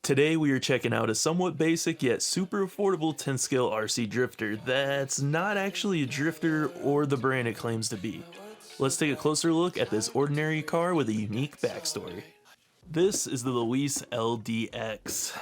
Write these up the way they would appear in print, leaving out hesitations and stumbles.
Today we are checking out a somewhat basic yet super affordable 10 scale RC drifter that's not actually a drifter or the brand it claims to be. Let's take a closer look at this ordinary car with a unique backstory. This is the Louise LDX.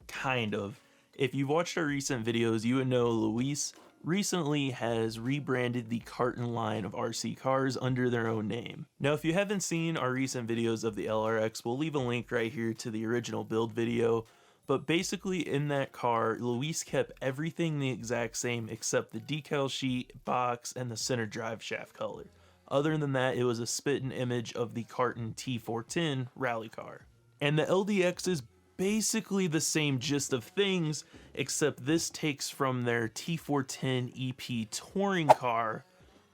Kind of. If you've watched our recent videos, you would know Louise recently has rebranded the Carton line of RC cars under their own name. Now, if you haven't seen our recent videos of the LRX, we'll leave a link right here to the original build video. But basically in that car, Louise kept everything the exact same except the decal sheet, box, and the center drive shaft color. Other than that, it was a spit-in image of the Carton T410 rally car. And the LDX is basically the same gist of things, except this takes from their T410 EP touring car,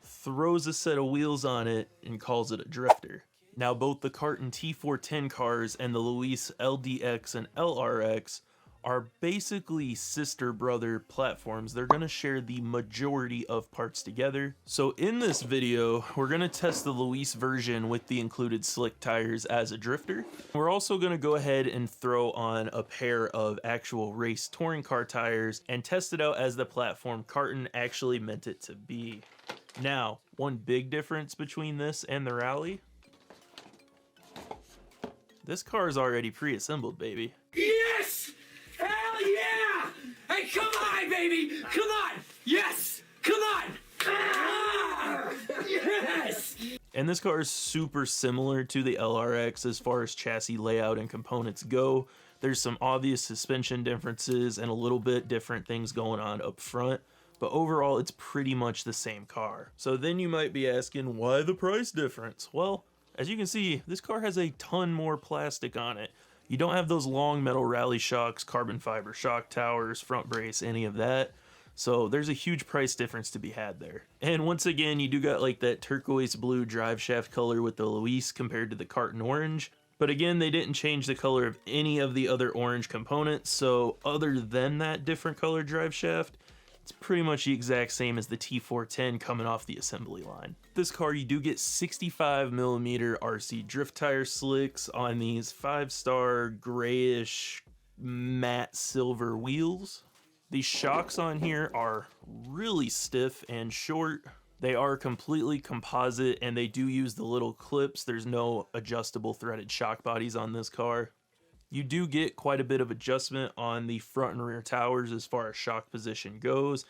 throws a set of wheels on it, and calls it a drifter. Now, both the Carton T410 cars and the Louise LDX and LRX are basically sister-brother platforms. They're gonna share the majority of parts together. So in this video, we're gonna test the Louise version with the included slick tires as a drifter. We're also gonna go ahead and throw on a pair of actual race touring car tires and test it out as the platform Carton actually meant it to be. Now, one big difference between this and the Rally, this car is already pre-assembled, baby. Yes! Hell yeah! Hey, come on, baby! Come on! Yes! Come on! Ah! Yes! And this car is super similar to the LRX as far as chassis layout and components go. There's some obvious suspension differences and a little bit different things going on up front, but overall it's pretty much the same car. So then you might be asking, why the price difference? Well, as you can see, this car has a ton more plastic on it. You don't have those long metal rally shocks, carbon fiber shock towers, front brace, any of that. So there's a huge price difference to be had there. And once again, you do got like that turquoise blue drive shaft color with the Louise compared to the Carton orange. But again, they didn't change the color of any of the other orange components. So other than that different color drive shaft, it's pretty much the exact same as the T410 coming off the assembly line. This car, you do get 65mm RC drift tire slicks on these 5-star grayish matte silver wheels. The shocks on here are really stiff and short. They are completely composite and they do use the little clips. There's no adjustable threaded shock bodies on this car. You do get quite a bit of adjustment on the front and rear towers as far as shock position goes.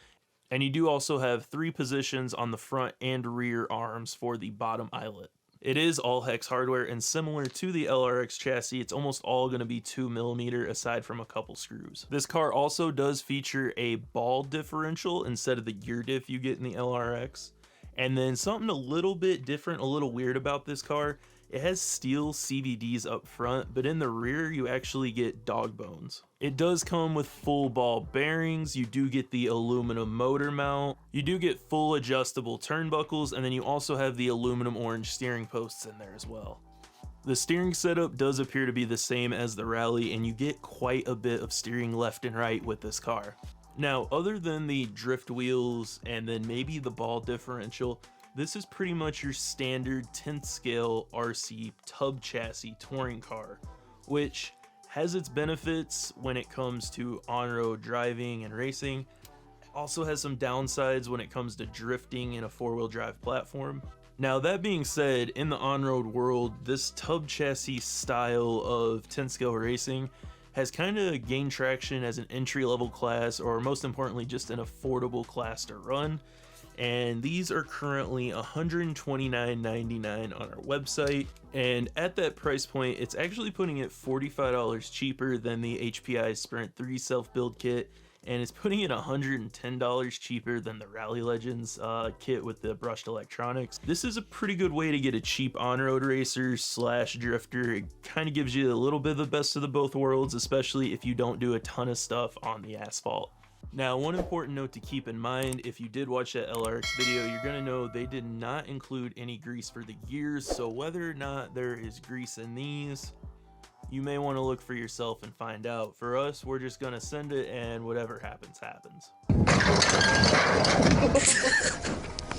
And you do also have 3 positions on the front and rear arms for the bottom eyelet. It is all hex hardware and similar to the LRX chassis, it's almost all going to be 2mm aside from a couple screws. This car also does feature a ball differential instead of the gear diff you get in the LRX. And then something a little bit different, a little weird about this car, it has steel CVDs up front, but in the rear you actually get dog bones. It does come with full ball bearings, you do get the aluminum motor mount, you do get full adjustable turnbuckles, and then you also have the aluminum orange steering posts in there as well. The steering setup does appear to be the same as the Rally, and you get quite a bit of steering left and right with this car. Now, other than the drift wheels and then maybe the ball differential, this is pretty much your standard 10th scale RC tub chassis touring car, which has its benefits when it comes to on-road driving and racing. It also has some downsides when it comes to drifting in a 4-wheel drive platform. Now, that being said, in the on-road world, this tub chassis style of 10 scale racing has kind of gained traction as an entry-level class, or most importantly, just an affordable class to run. And these are currently $129.99 on our website, and at that price point it's actually putting it $45 cheaper than the HPI Sprint 3 self-build kit, and it's putting it $110 cheaper than the Rally Legends kit with the brushed electronics. This is a pretty good way to get a cheap on-road racer slash drifter. It kind of gives you a little bit of the best of the both worlds, especially if you don't do a ton of stuff on the asphalt. Now, one important note to keep in mind, if you did watch that LRX video, you're going to know they did not include any grease for the gears, so whether or not there is grease in these, you may want to look for yourself and find out. For us, we're just going to send it and whatever happens, happens.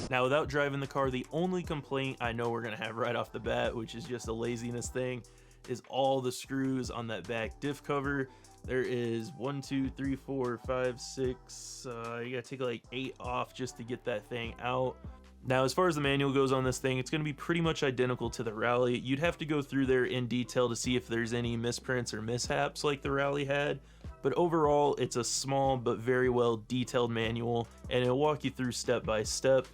Now, without driving the car, the only complaint I know we're going to have right off the bat, which is just a laziness thing, is all the screws on that back diff cover. There is 1, 2, 3, 4, 5, 6, you gotta take like 8 off just to get that thing out. Now, as far as the manual goes on this thing, it's going to be pretty much identical to the Rally. You'd have to go through there in detail to see if there's any misprints or mishaps like the Rally had. But overall, it's a small but very well detailed manual, and it'll walk you through step by step.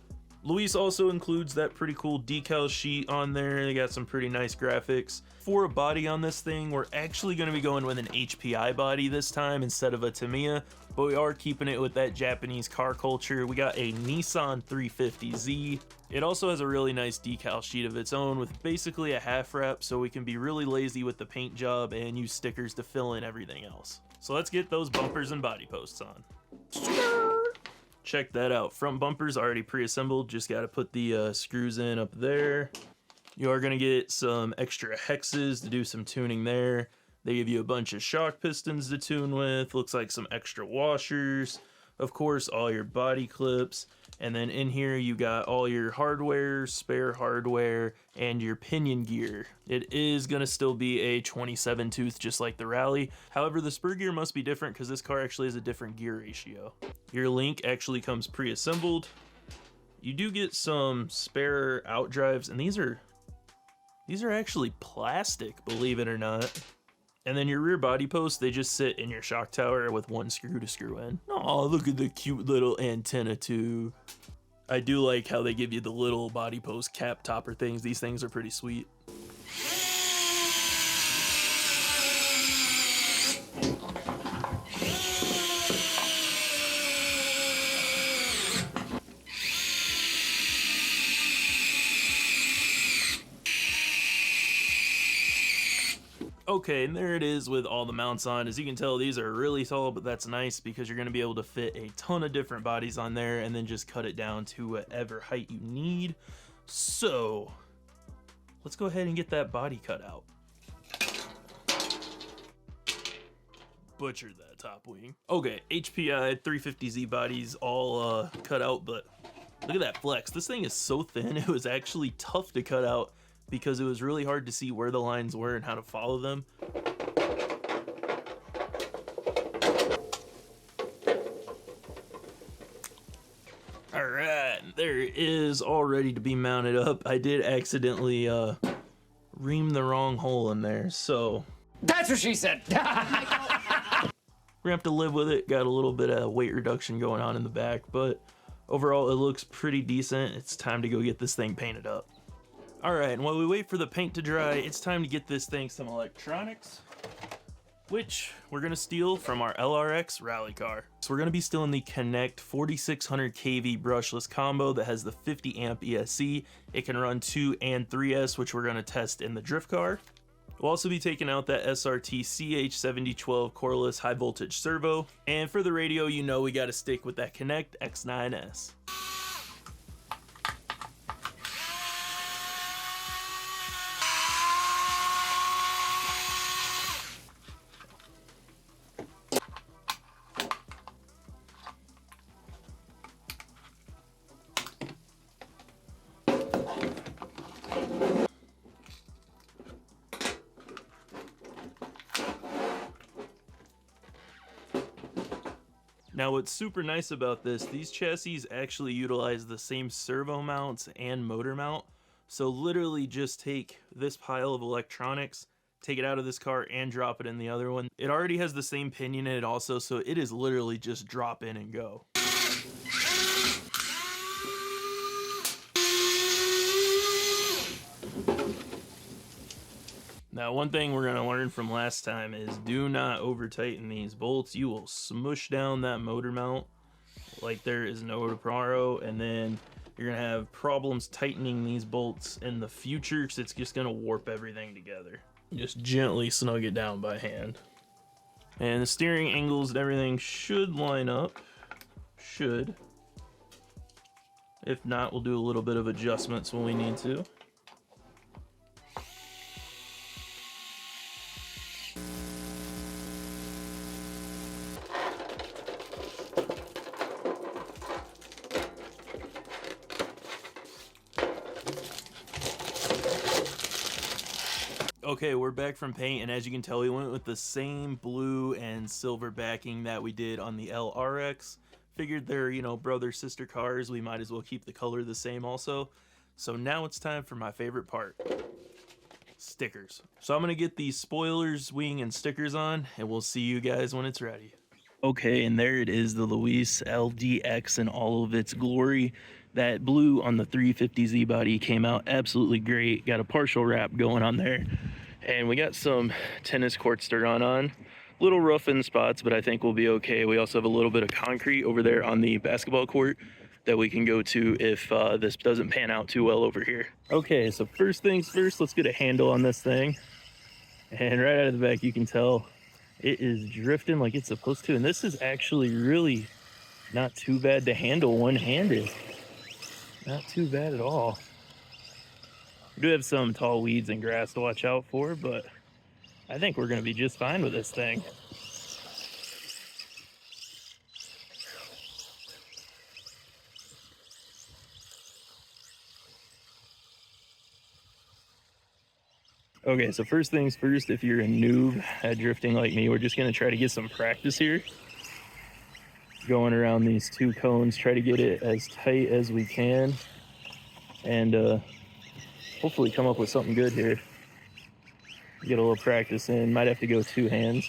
Louise also includes that pretty cool decal sheet on there. They got some pretty nice graphics. For a body on this thing, we're actually going to be going with an HPI body this time instead of a Tamiya, but we are keeping it with that Japanese car culture. We got a Nissan 350Z. It also has a really nice decal sheet of its own with basically a half wrap, so we can be really lazy with the paint job and use stickers to fill in everything else. So let's get those bumpers and body posts on. Check that out. Front bumpers already pre-assembled, just got to put the screws in up there. You are going to get some extra hexes to do some tuning there. They give you a bunch of shock pistons to tune with, looks like some extra washers, of course all your body clips, and then in here you got all your hardware, spare hardware, and your pinion gear. It is going to still be a 27 tooth just like the Rally, however the spur gear must be different because this car actually has a different gear ratio. Your link actually comes pre-assembled. You do get some spare outdrives, and these are actually plastic, believe it or not. And then your rear body posts, they just sit in your shock tower with one screw to screw in. Oh, look at the cute little antenna too. I do like how they give you the little body post cap topper things. These things are pretty sweet. Okay, and there it is with all the mounts on. As you can tell, these are really tall, but that's nice because you're going to be able to fit a ton of different bodies on there and then just cut it down to whatever height you need. So, let's go ahead and get that body cut out. Butchered that top wing. Okay, HPI 350Z bodies all cut out, but look at that flex. This thing is so thin, it was actually tough to cut out because it was really hard to see where the lines were and how to follow them. All right, there it is, all ready to be mounted up. I did accidentally ream the wrong hole in there, so That's what she said. we're gonna have to live with it. Got a little bit of weight reduction going on in the back, but overall it looks pretty decent. It's time to go get this thing painted up. All right, and while we wait for the paint to dry, it's time to get this thing some electronics, which we're gonna steal from our LRX rally car. So we're gonna be stealing the Connect 4600 kV brushless combo that has the 50 amp ESC. It can run 2 and 3S, which we're gonna test in the drift car. We'll also be taking out that SRT CH7012 coreless high voltage servo. And for the radio, you know we gotta stick with that Connect X9S. Now what's super nice about this, these chassis actually utilize the same servo mounts and motor mount. So literally just take this pile of electronics, take it out of this car and drop it in the other one. It already has the same pinion in it also, so it is literally just drop in and go. Now, one thing we're gonna learn from last time is do not over tighten these bolts. You will smush down that motor mount like there is no tomorrow, and then you're gonna have problems tightening these bolts in the future because it's just gonna warp everything together. Just gently snug it down by hand. And the steering angles and everything should line up. Should. If not, we'll do a little bit of adjustments when we need to. Okay, we're back from paint, and as you can tell, we went with the same blue and silver backing that we did on the LRX. Figured they're, you know, brother sister cars, we might as well keep the color the same also. So now it's time for my favorite part, stickers. So I'm gonna get the spoilers, wing, and stickers on, and we'll see you guys when it's ready. Okay, and there it is, the Louise LDX in all of its glory. That blue on the 350Z body came out absolutely great. Got a partial wrap going on there. And we got some tennis court stir-on on. Little rough in spots, but I think we'll be okay. We also have a little bit of concrete over there on the basketball court that we can go to if this doesn't pan out too well over here. Okay, so first things first, let's get a handle on this thing. And right out of the back, you can tell it is drifting like it's supposed to. And this is actually really not too bad to handle one-handed. Not too bad at all. We do have some tall weeds and grass to watch out for, but I think we're going to be just fine with this thing. Okay, so first things first, if you're a noob at drifting like me, we're just going to try to get some practice here. Going around these two cones, try to get it as tight as we can, and hopefully come up with something good here. Get a little practice in, might have to go two hands.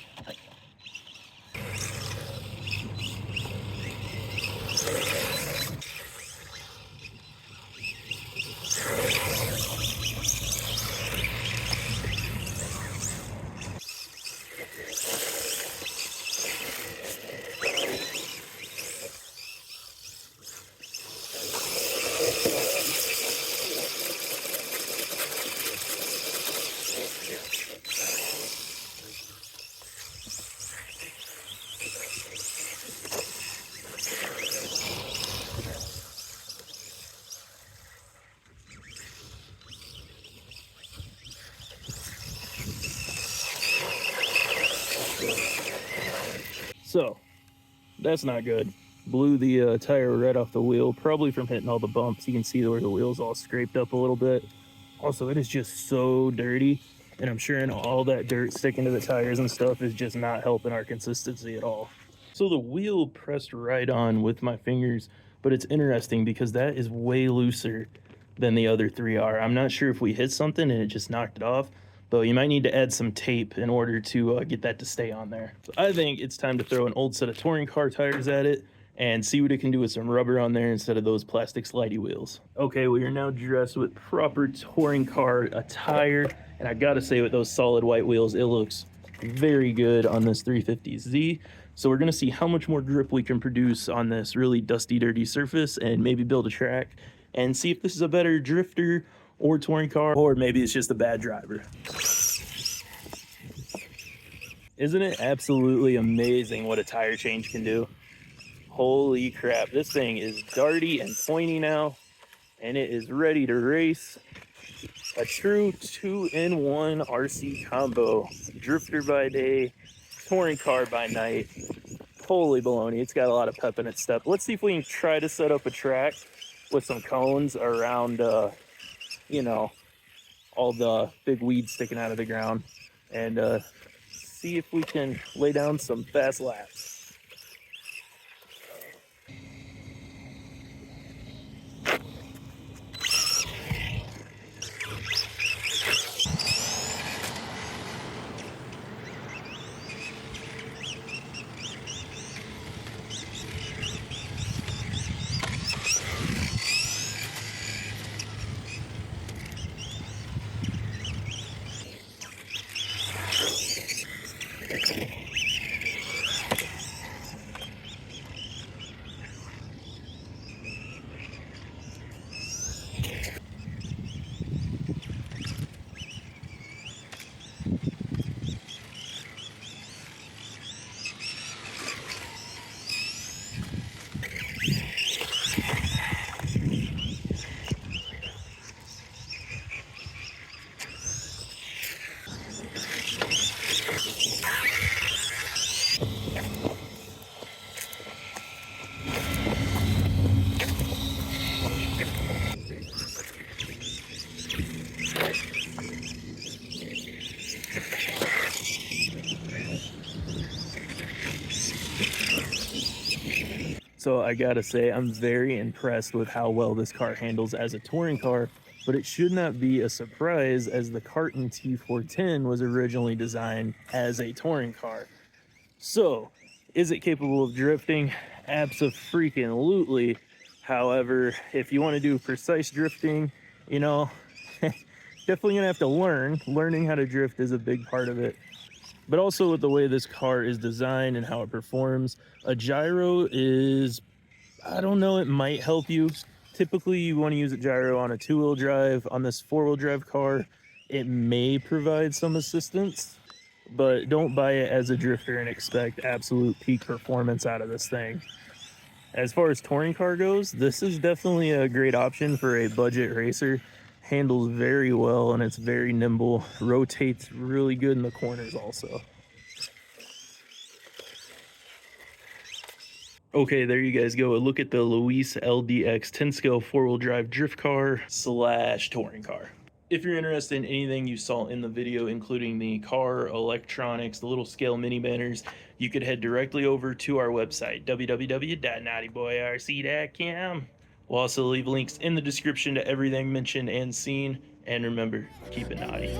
So, that's not good. Blew the tire right off the wheel, probably from hitting all the bumps. You can see where the wheel's all scraped up a little bit. Also, it is just so dirty, and I'm sure all that dirt sticking to the tires and stuff is just not helping our consistency at all. So the wheel pressed right on with my fingers, but it's interesting because that is way looser than the other three are. I'm not sure if we hit something and it just knocked it off, but you might need to add some tape in order to get that to stay on there. So I think it's time to throw an old set of touring car tires at it and see what it can do with some rubber on there instead of those plastic slidey wheels. Okay, we are now dressed with proper touring car attire, and I gotta say, with those solid white wheels, it looks very good on this 350Z. So we're gonna see how much more grip we can produce on this really dusty, dirty surface, and maybe build a track and see if this is a better drifter or touring car, or maybe it's just a bad driver. Isn't it absolutely amazing what a tire change can do? Holy crap, this thing is darty and pointy now, and it is ready to race. A true 2-in-1 RC combo. Drifter by day, touring car by night. Holy baloney, it's got a lot of pep in its step. Let's see if we can try to set up a track with some cones around, you know, all the big weeds sticking out of the ground, and see if we can lay down some fast laps. So I gotta say, I'm very impressed with how well this car handles as a touring car, but it should not be a surprise as the Carton T410 was originally designed as a touring car. So, is it capable of drifting? Abso-freaking-lutely. However, if you want to do precise drifting, you know, definitely gonna have to learn. Learning how to drift is a big part of it. But also with the way this car is designed and how it performs, a gyro is, I don't know, it might help you. Typically, you want to use a gyro on a two-wheel drive. On this four-wheel drive car, it may provide some assistance, but don't buy it as a drifter and expect absolute peak performance out of this thing. As far as touring car goes, this is definitely a great option for a budget racer. Handles very well and it's very nimble, rotates really good in the corners also. Okay, there you guys go. A look at the Louise LDX 10 scale four-wheel drive drift car slash touring car. If you're interested in anything you saw in the video, including the car, electronics, the little scale mini banners, you could head directly over to our website, www.naughtyboyrc.com. We'll also leave links in the description to everything mentioned and seen. And remember, keep it naughty.